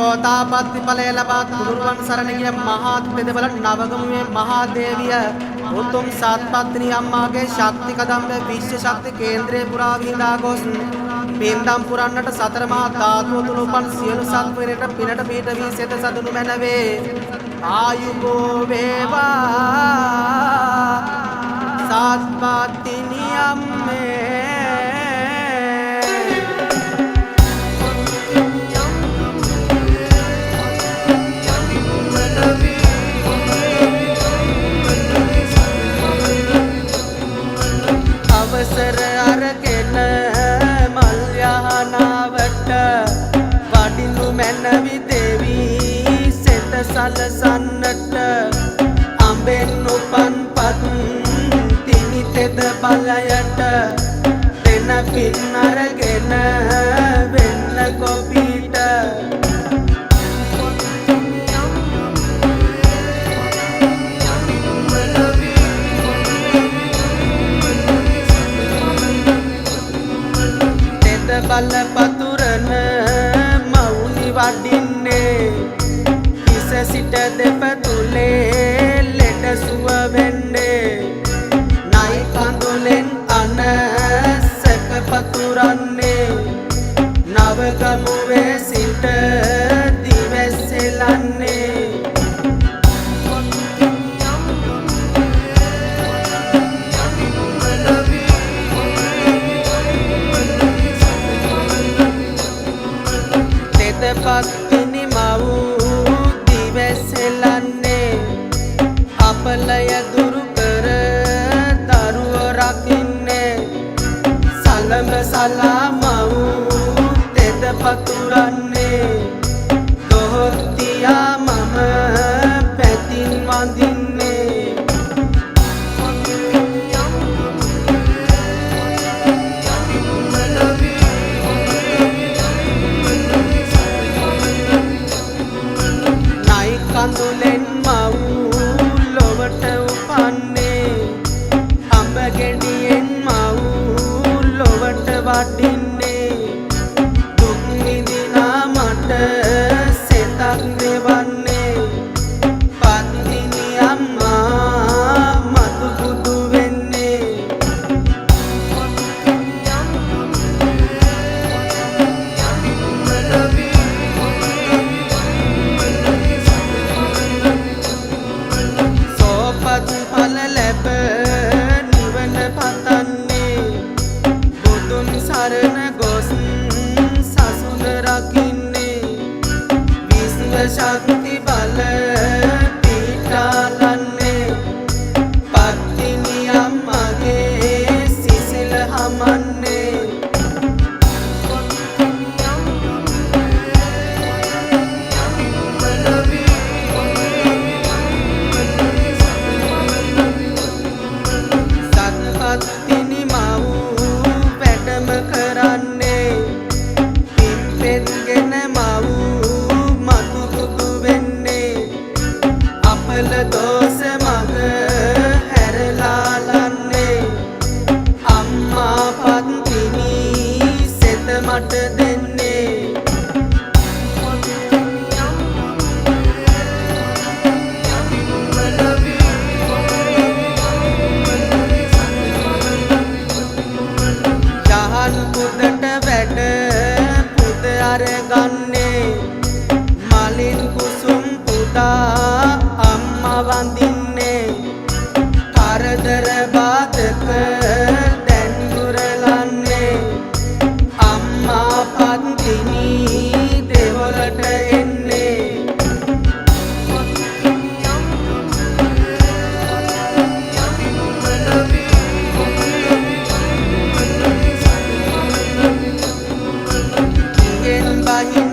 සෝතාපට්ටි ඵලය ලබා තුනුරුවන් සරණ ගිය මහත් පෙදවල නවගමුවේ මහා දේවිය උතුම් සත්පත්නි අම්මාගේ ශක්ති කදම්බ විශ්ව ශක්ති කේන්ද්‍රයේ පුරා විඳා ගොස් පින්දම් පුරන්නට සතර මහා ධාතුව තුල උපන් සියලු සත්වරයට පිනට පිට වී සෙත සදුණු මැනවේ ආයුබෝ වේවා සත්පත්නි අම්මේ අවසර අරගෙන මල් යහනාවට වඩිනු මැනවි දෙවි සෙත සලසන්නට අඹෙන් උපන් පත් තිනිතෙද බලයට දෙන පින් අරගෙන වෙන්න කොපිට බල පතුරන මවුනි වඩින්නේ ඉස සිට දෙපතුලේ ලෙඩ සුව වෙන්නේ නයි කඳුලෙන් අනසක පතුරන්නේ නවගමුවේ සිට දිවැස්සෙලන්නේ පත්තිනි මවු දිවැසෙලන්නේ අපලය දුරු කර දරුව රකින්නේ සලඹ සලා මවු තෙද පතුරන්නේ දොහොත්තියා මම පැතින් වඳින්නේ කඳුලෙන් මවු ලොවට උපන්නේ අඹ ගෙඩියෙන් මවු ලොවට වඩින්නේ දුක් විඳිනා මට සෙතක් දෙවන්නේ පත්තිනි අම්මා මතු බුදු වෙන්නේ ඵල ලැබ නිවන පතන්නේ බුදුන් සරණ ගොස් සසුන රකින්නේ විශ්ව ශක්ති බල පීඨාලන්නේ පත්තිනි අම්මගේ සිසිල හමන්නේ පත්තිනි මවු වැඩම කරන්නේ පින්පෙත්ගෙන මවු මතු බුදු වෙන්නේ අපල දෝෂ මග හැරලාලන්නේ අම්මා පත්තිනි සෙත මට දෙන්නේ පුදට වැඩ පුද අරගන්නේ මලින් කුසුම් පුදා අම්මා වඳින්නේ කරදර බාධක දැන් දුරලන්නේ අම්මා පත්තිනි දෙවලට එන්නේ බහින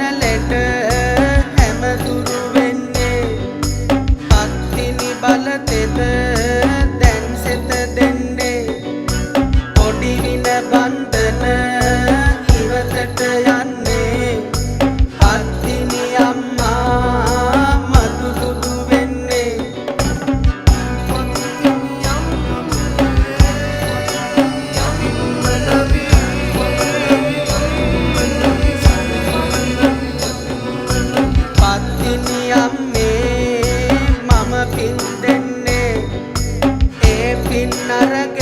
විග්‍රහ